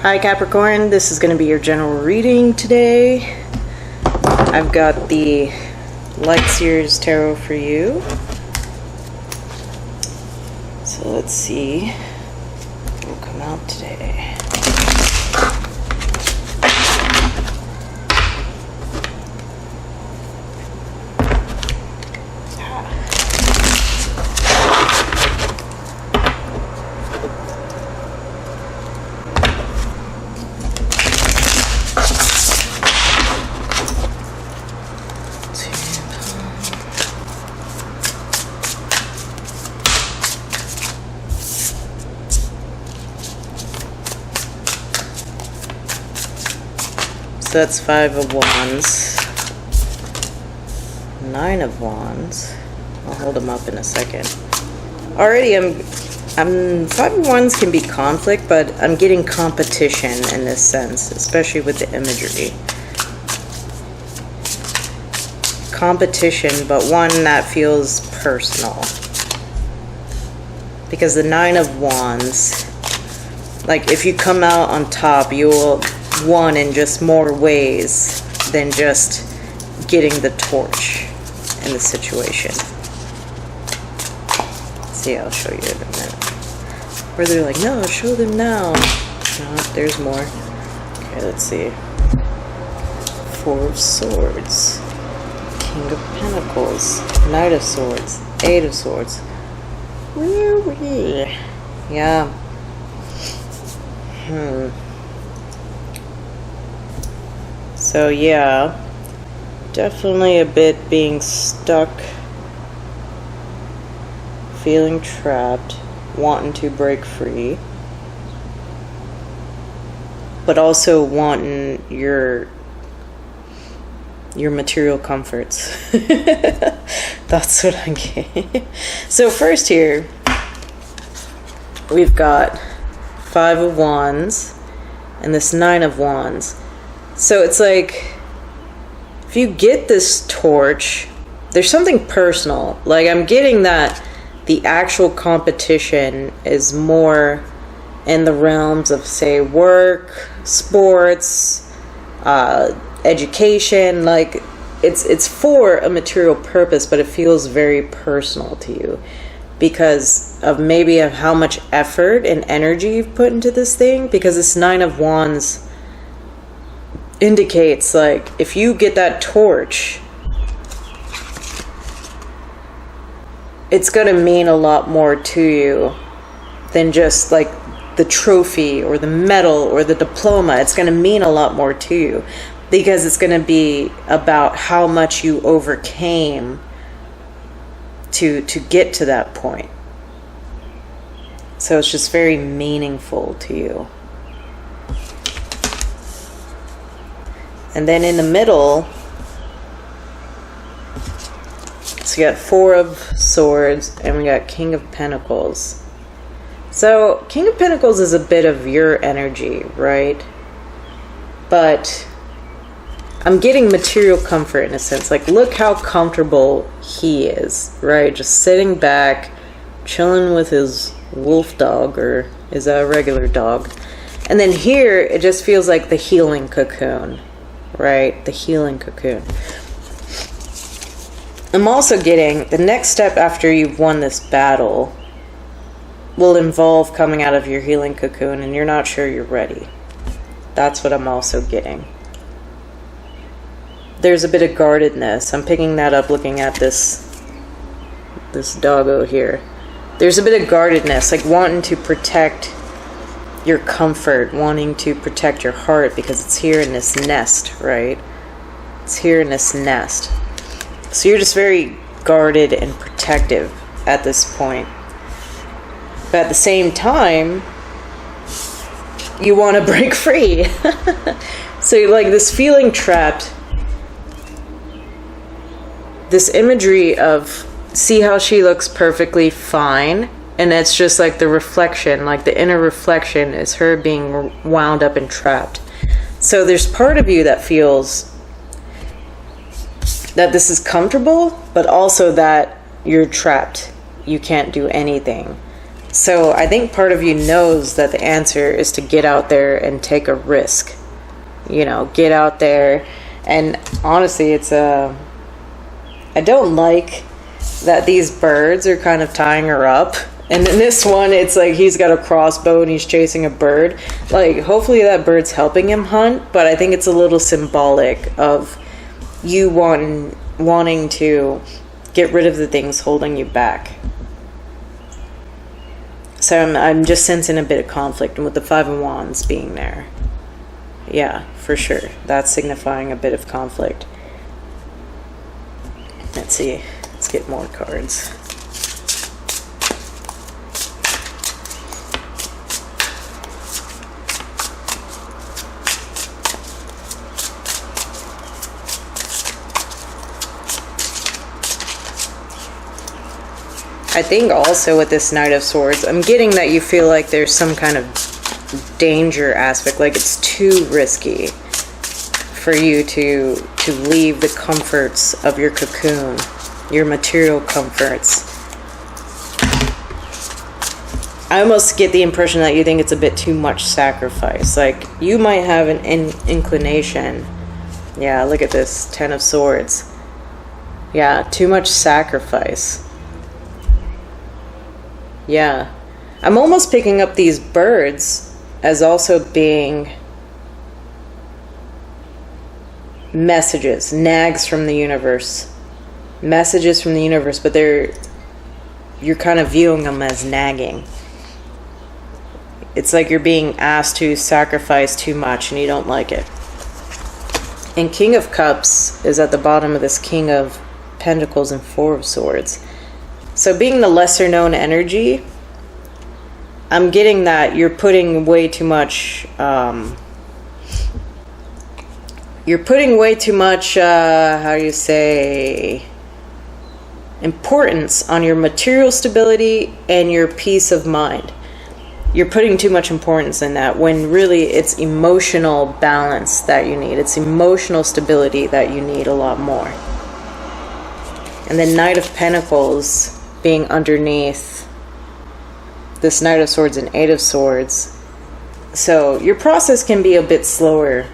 Hi Capricorn, this is going to be your general reading today. I've got the Light Seers Tarot for you. So let's see what will come out today. So that's 5 of Wands, 9 of Wands. I'll hold them up in a second. Already I'm 5 of Wands can be conflict, but I'm getting competition in this sense, especially with the imagery. Competition, but one that feels personal. Because the 9 of Wands, like if you come out on top, you will won in just more ways than just getting the torch in the situation. See, I'll show you in a minute. Where they're like, no, show them now. No, there's more. Okay, let's see. 4 of Swords, King of Pentacles, Knight of Swords, 8 of Swords. Yeah. So yeah, definitely a bit being stuck, feeling trapped, wanting to break free, but also wanting your material comforts. That's what I'm getting. So first here, we've got 5 of Wands and this 9 of Wands. So it's like, if you get this torch, there's something personal. Like I'm getting that the actual competition is more in the realms of, say, work, sports, education. Like it's for a material purpose, but it feels very personal to you because of maybe of how much effort and energy you've put into this thing. Because this 9 of Wands indicates, like, if you get that torch, it's going to mean a lot more to you than just like the trophy or the medal or the diploma. It's going to mean a lot more to you because it's going to be about how much you overcame to get to that point. So it's just very meaningful to you. And then in the middle, so we got 4 of Swords and we got King of Pentacles. So King of Pentacles is a bit of your energy, right? But I'm getting material comfort in a sense. Like, look how comfortable he is, right? Just sitting back, chilling with his wolf dog, or is that a regular dog? And then here, it just feels like the healing cocoon. Right? The healing cocoon. I'm also getting the next step after you've won this battle will involve coming out of your healing cocoon and you're not sure you're ready. That's what I'm also getting. There's a bit of guardedness. I'm picking that up looking at this doggo here. There's a bit of guardedness, like wanting to protect your comfort, wanting to protect your heart because it's here in this nest, right? It's here in this nest. So you're just very guarded and protective at this point. But at the same time, you want to break free. So you're like this feeling trapped. This imagery of, see how she looks perfectly fine. And it's just like the reflection, like the inner reflection is her being wound up and trapped. So there's part of you that feels that this is comfortable, but also that you're trapped. You can't do anything. So I think part of you knows that the answer is to get out there and take a risk. You know, get out there. And honestly, it's I don't like that these birds are kind of tying her up. And in this one, it's like he's got a crossbow and he's chasing a bird. Like, hopefully that bird's helping him hunt, but I think it's a little symbolic of you wanting to get rid of the things holding you back. So I'm just sensing a bit of conflict, and with the Five of Wands being there. Yeah, for sure. That's signifying a bit of conflict. Let's see. Let's get more cards. I think also with this Knight of Swords, I'm getting that you feel like there's some kind of danger aspect, like it's too risky for you to leave the comforts of your cocoon, your material comforts. I almost get the impression that you think it's a bit too much sacrifice. Like, you might have an inclination. Yeah, look at this, Ten of Swords. Yeah, too much sacrifice. Yeah, I'm almost picking up these birds as also being messages, nags from the universe. Messages from the universe, but you're kind of viewing them as nagging. It's like you're being asked to sacrifice too much and you don't like it. And King of Cups is at the bottom of this King of Pentacles and Four of Swords. So being the lesser known energy, I'm getting that you're putting way too much, how do you say, importance on your material stability and your peace of mind. You're putting too much importance in that when really it's emotional balance that you need. It's emotional stability that you need a lot more. And the Knight of Pentacles being underneath this Knight of Swords and Eight of Swords. So your process can be a bit slower.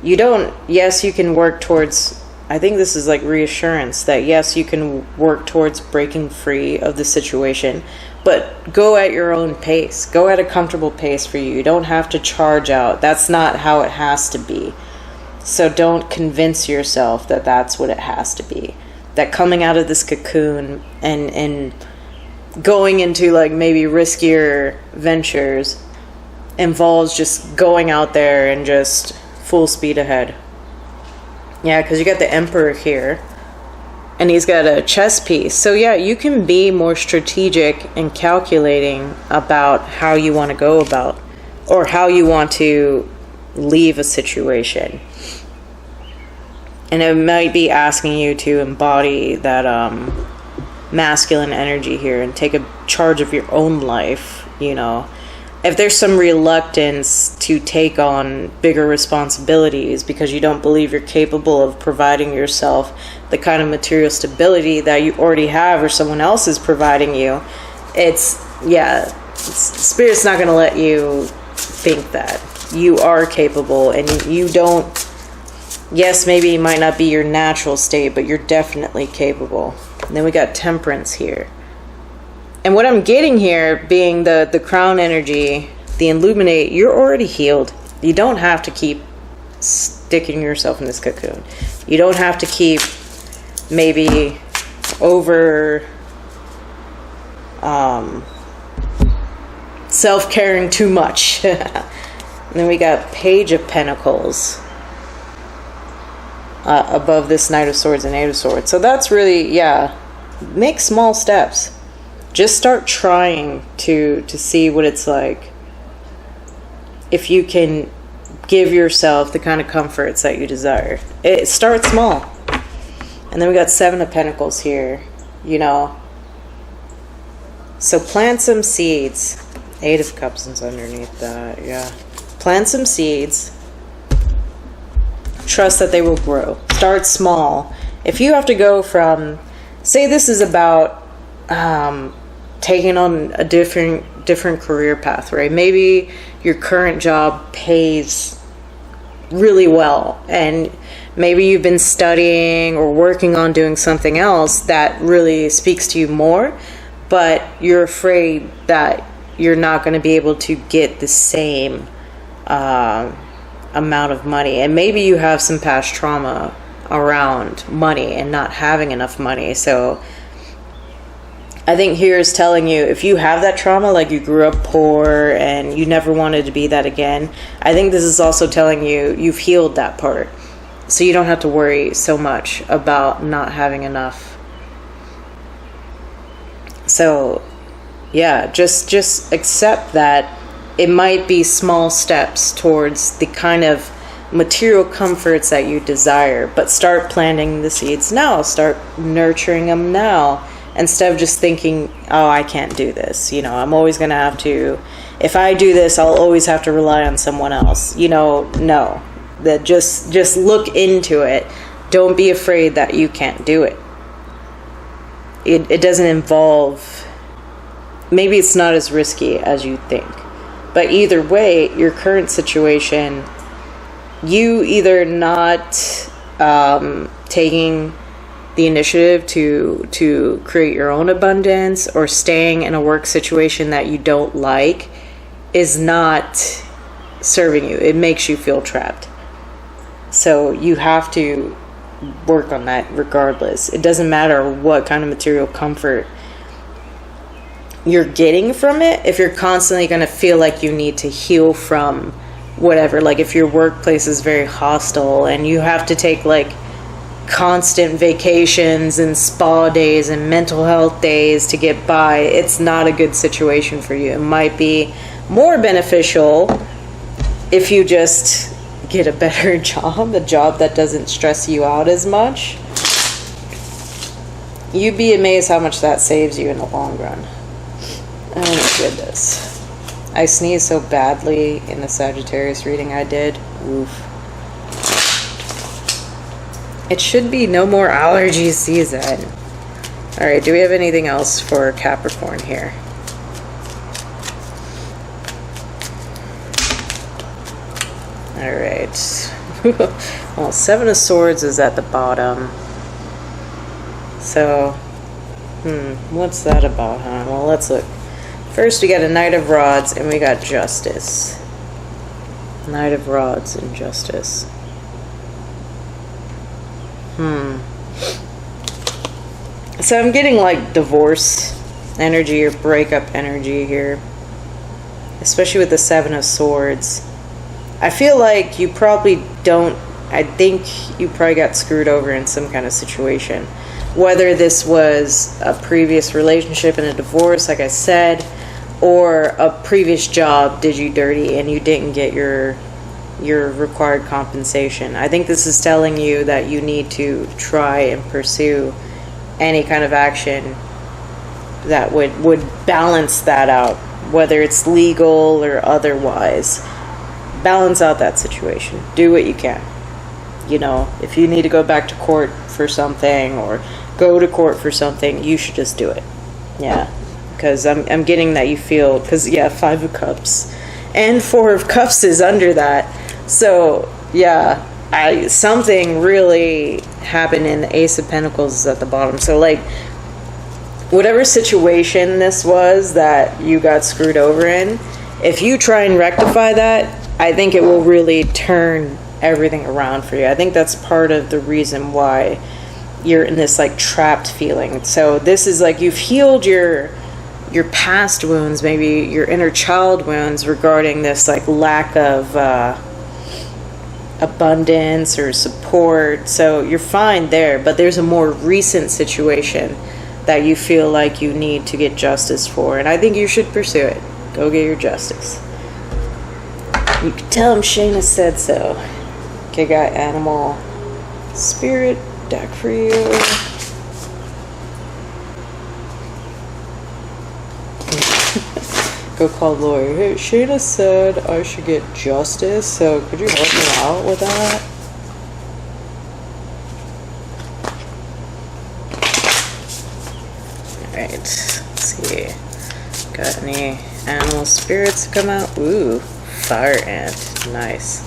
Yes, you can work towards, I think this is like reassurance that yes, you can work towards breaking free of the situation, but go at your own pace. Go at a comfortable pace for you. You don't have to charge out. That's not how it has to be. So don't convince yourself that that's what it has to be. That coming out of this cocoon and going into like maybe riskier ventures involves just going out there and just full speed ahead. Yeah, because you got the Emperor here and he's got a chess piece. So yeah, you can be more strategic and calculating about how you want to go about or how you want to leave a situation. And it might be asking you to embody that masculine energy here and take a charge of your own life, you know. If there's some reluctance to take on bigger responsibilities because you don't believe you're capable of providing yourself the kind of material stability that you already have or someone else is providing you, Spirit's not going to let you think that. You are capable and you don't. Yes, maybe it might not be your natural state, but you're definitely capable. And then we got Temperance here. And what I'm getting here, being the Crown energy, the Illuminate, you're already healed. You don't have to keep sticking yourself in this cocoon. You don't have to keep maybe over self-caring too much. And then we got Page of Pentacles. Above this Knight of Swords and Eight of Swords. So that's really, yeah, make small steps. Just start trying to see what it's like. If you can give yourself the kind of comforts that you desire. It starts small. And then we got Seven of Pentacles here, you know. So plant some seeds. Eight of Cups is underneath that, yeah. Plant some seeds. Trust that they will grow. Start small. If you have to go from, say this is about taking on a different career path, right? Maybe your current job pays really well, and maybe you've been studying or working on doing something else that really speaks to you more, but you're afraid that you're not going to be able to get the same amount of money. And maybe you have some past trauma around money and not having enough money. So I think here is telling you, if you have that trauma, like you grew up poor and you never wanted to be that again, I think this is also telling you you've healed that part. So you don't have to worry so much about not having enough. So yeah, just accept that it might be small steps towards the kind of material comforts that you desire, but start planting the seeds now. Start nurturing them now, instead of just thinking, oh, I can't do this. I'm always going to have to, if I do this, I'll always have to rely on someone else. No. That just look into it. Don't be afraid that you can't do it. It doesn't involve, maybe it's not as risky as you think. But either way, your current situation, you either not taking the initiative to create your own abundance, or staying in a work situation that you don't like, is not serving you. It makes you feel trapped. So you have to work on that regardless. It doesn't matter what kind of material comfort you're getting from it, if you're constantly going to feel like you need to heal from whatever. Like if your workplace is very hostile and you have to take like constant vacations and spa days and mental health days to get by, it's not a good situation for you. It might be more beneficial if you just get a better job, a job that doesn't stress you out as much. You'd be amazed how much that saves you in the long run. Oh my goodness. I sneezed so badly in the Sagittarius reading I did. Oof. It should be no more allergy season. Alright, do we have anything else for Capricorn here? Alright. Well, Seven of Swords is at the bottom. So, what's that about, huh? Well, let's look. First, we got a Knight of Rods, and we got Justice. Knight of Rods and Justice. So I'm getting like divorce energy or breakup energy here. Especially with the Seven of Swords. I feel like you probably don't, I think you probably got screwed over in some kind of situation. Whether this was a previous relationship and a divorce, like I said, or a previous job did you dirty and you didn't get your required compensation. I think this is telling you that you need to try and pursue any kind of action that would balance that out, whether it's legal or otherwise. Balance out that situation. Do what you can. If you need to go back to court for something or go to court for something, you should just do it. Yeah. Because I'm getting that you feel, because yeah, Five of Cups and Four of Cups is under that. So yeah, something really happened, and the Ace of Pentacles is at the bottom. So like, whatever situation this was that you got screwed over in, if you try and rectify that, I think it will really turn everything around for you. I think that's part of the reason why you're in this like trapped feeling. So this is like you've healed your past wounds, maybe your inner child wounds regarding this like lack of abundance or support. So you're fine there, but there's a more recent situation that you feel like you need to get justice for, and I think you should pursue it. Go get your justice. You can tell him Shana said so. Okay, got Animal Spirit deck for you. Go call the lawyer. Hey, Shana said I should get justice, so could you help me out with that? Alright, let's see. Animal spirits come out. Ooh, fire ant. Nice.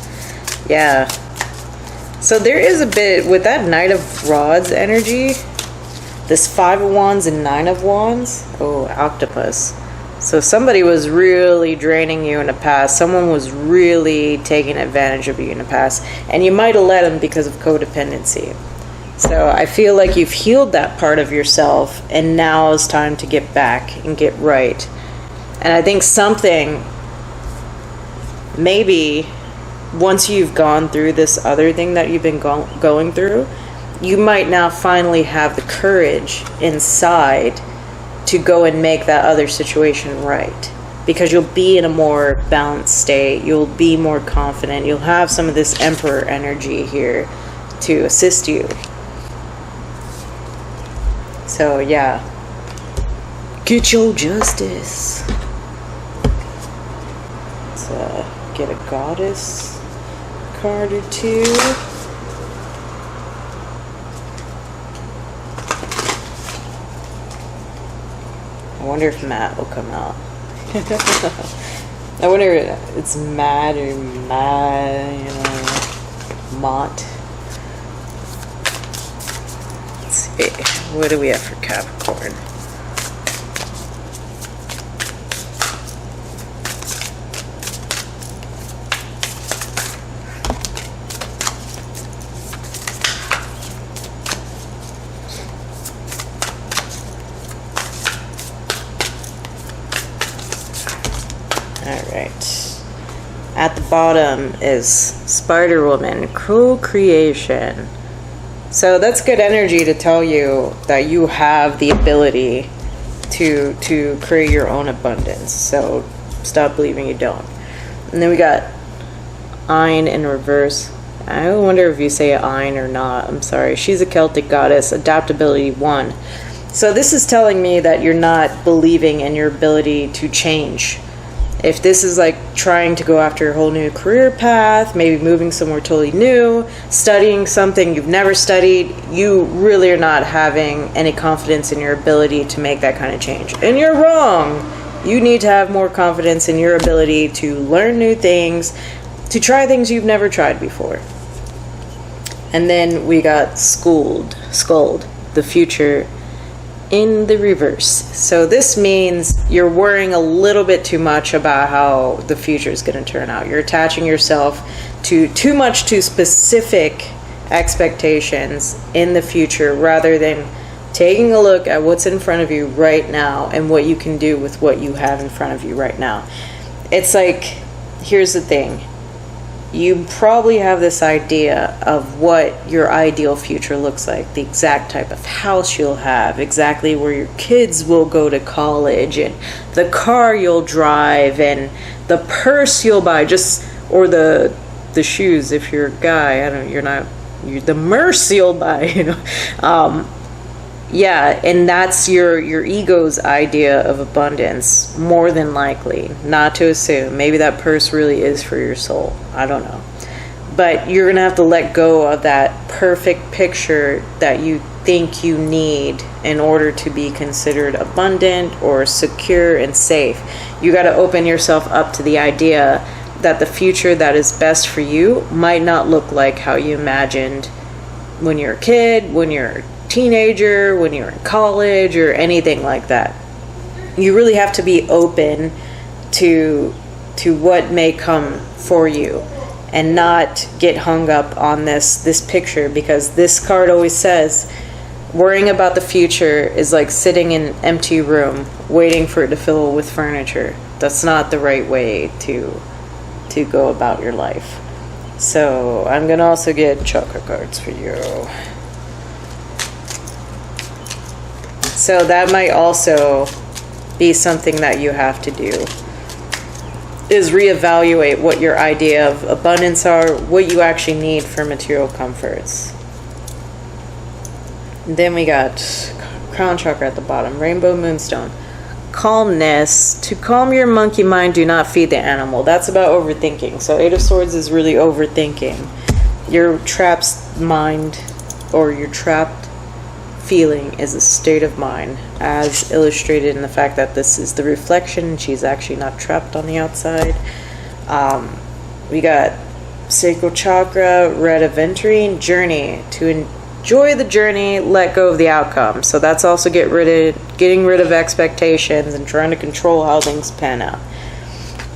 Yeah. So there is a bit with that Knight of Rods energy. This 5 of Wands and 9 of Wands. Oh, octopus. So somebody was really draining you in the past. Someone was really taking advantage of you in the past. And you might have let them because of codependency. So I feel like you've healed that part of yourself. And now is time to get back and get right. And I think something, maybe once you've gone through this other thing that you've been going through, you might now finally have the courage inside to go and make that other situation right. Because you'll be in a more balanced state. You'll be more confident. You'll have some of this Emperor energy here to assist you. So, yeah. Get your justice. Let's get a goddess card or two. I wonder if Matt will come out. I wonder if it's Matt or Mott. Let's see. What do we have for Capricorn? At the bottom is Spider-Woman, co-creation. So that's good energy to tell you that you have the ability to create your own abundance. So stop believing you don't. And then we got Ein in reverse. I wonder if you say Ein or not. I'm sorry. She's a Celtic goddess, adaptability 1. So this is telling me that you're not believing in your ability to change. If this is like trying to go after a whole new career path, maybe moving somewhere totally new, studying something you've never studied, you really are not having any confidence in your ability to make that kind of change. And you're wrong. You need to have more confidence in your ability to learn new things, to try things you've never tried before. And then we got Scold, the future in the reverse. So this means you're worrying a little bit too much about how the future is going to turn out. You're attaching yourself to too much to specific expectations in the future rather than taking a look at what's in front of you right now and what you can do with what you have in front of you right now. It's like, here's the thing. You probably have this idea of what your ideal future looks like, the exact type of house you'll have, exactly where your kids will go to college, and the car you'll drive, and the purse you'll buy, or the shoes if you're a guy. The merce you'll buy, Yeah, and that's your ego's idea of abundance, more than likely. Not to assume. Maybe that purse really is for your soul. I don't know. But you're going to have to let go of that perfect picture that you think you need in order to be considered abundant or secure and safe. You got to open yourself up to the idea that the future that is best for you might not look like how you imagined when you're a kid, when you're a teenager, when you're in college, or anything like that. You really have to be open to what may come for you and not get hung up on this picture, because this card always says worrying about the future is like sitting in an empty room waiting for it to fill with furniture. That's not the right way to go about your life. So I'm gonna also get chakra cards for you. So that might also be something that you have to do, is reevaluate what your idea of abundance are, what you actually need for material comforts. And then we got crown chakra at the bottom, rainbow moonstone. Calmness. To calm your monkey mind, do not feed the animal. That's about overthinking. So 8 of Swords is really overthinking. Your trapped mind, or your trapped feeling is a state of mind, as illustrated in the fact that this is the reflection and she's actually not trapped on the outside. We got sacral chakra, red aventurine, journey, to enjoy the journey, let go of the outcome. So that's also getting rid of expectations and trying to control how things pan out.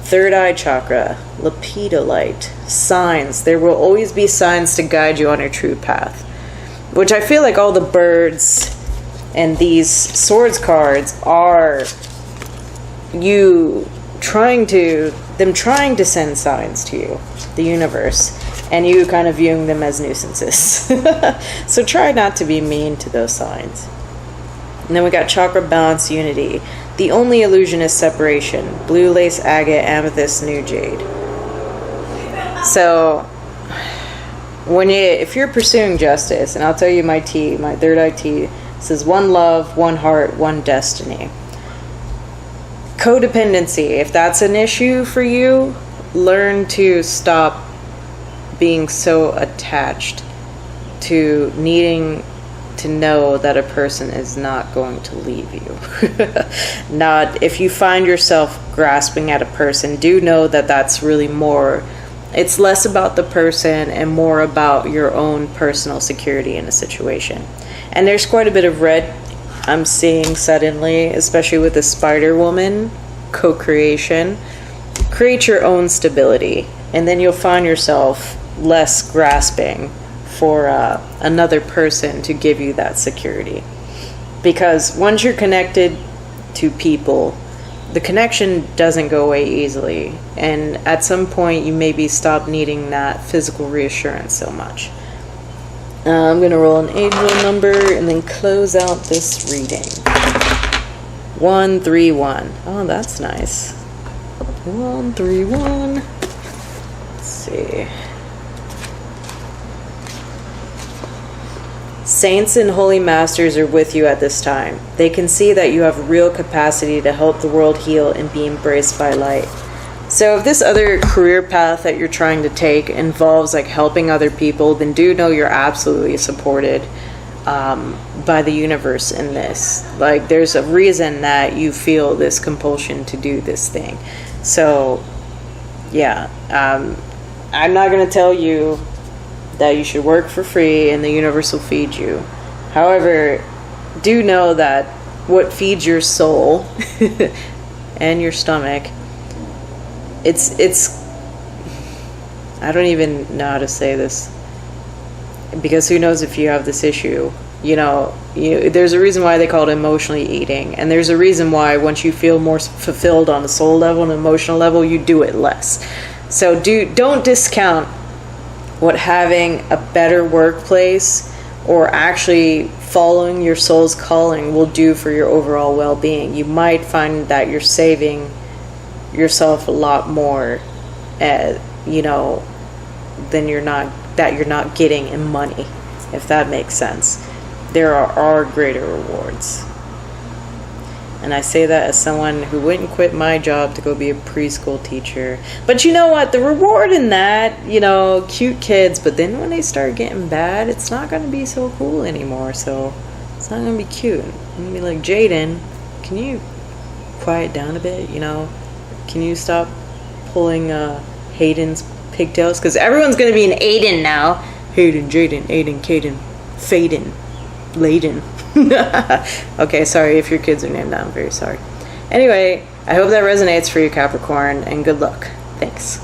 Third eye chakra, lepidolite, signs. There will always be signs to guide you on your true path. Which I feel like all the birds and these swords cards are trying to send signs to you, the universe, and you kind of viewing them as nuisances. So try not to be mean to those signs. And then we got chakra balance, unity. The only illusion is separation. Blue lace, agate, amethyst, new jade. So if you're pursuing justice, and I'll tell you my third eye T says one love, one heart, one destiny. Codependency, if that's an issue for you, learn to stop being so attached to needing to know that a person is not going to leave you. If you find yourself grasping at a person, do know that that's really more, it's less about the person and more about your own personal security in a situation. And there's quite a bit of red I'm seeing suddenly, especially with the Spider Woman co-creation. Create your own stability, and then you'll find yourself less grasping for another person to give you that security. Because once you're connected to people, the connection doesn't go away easily, and at some point you maybe stop needing that physical reassurance so much. I'm going to roll an angel number and then close out this reading. 131. Oh, that's nice. 131. Let's see. Saints and holy masters are with you at this time. They can see that you have real capacity to help the world heal and be embraced by light. So if this other career path that you're trying to take involves like helping other people, then do know you're absolutely supported by the universe in this. Like, there's a reason that you feel this compulsion to do this thing. So yeah, I'm not going to tell you that you should work for free and the universe will feed you. However, do know that what feeds your soul and your stomach, it's I don't even know how to say this, because who knows if you have this issue. There's a reason why they call it emotionally eating, and there's a reason why once you feel more fulfilled on a soul level and emotional level, you do it less. So don't discount what having a better workplace or actually following your soul's calling will do for your overall well-being. You might find that you're saving yourself a lot more, than you're not getting in money, if that makes sense. There are greater rewards. And I say that as someone who wouldn't quit my job to go be a preschool teacher. But you know what? The reward in that, cute kids, but then when they start getting bad, it's not going to be so cool anymore. So it's not going to be cute. I'm going to be like, Jaden, can you quiet down a bit? Can you stop pulling Hayden's pigtails? Because everyone's going to be an Aiden now. Hayden, Jaden, Aiden, Caden, Faden, Layden. Okay, sorry if your kids are named that. I'm very sorry. Anyway, I hope that resonates for you, Capricorn, and good luck. Thanks.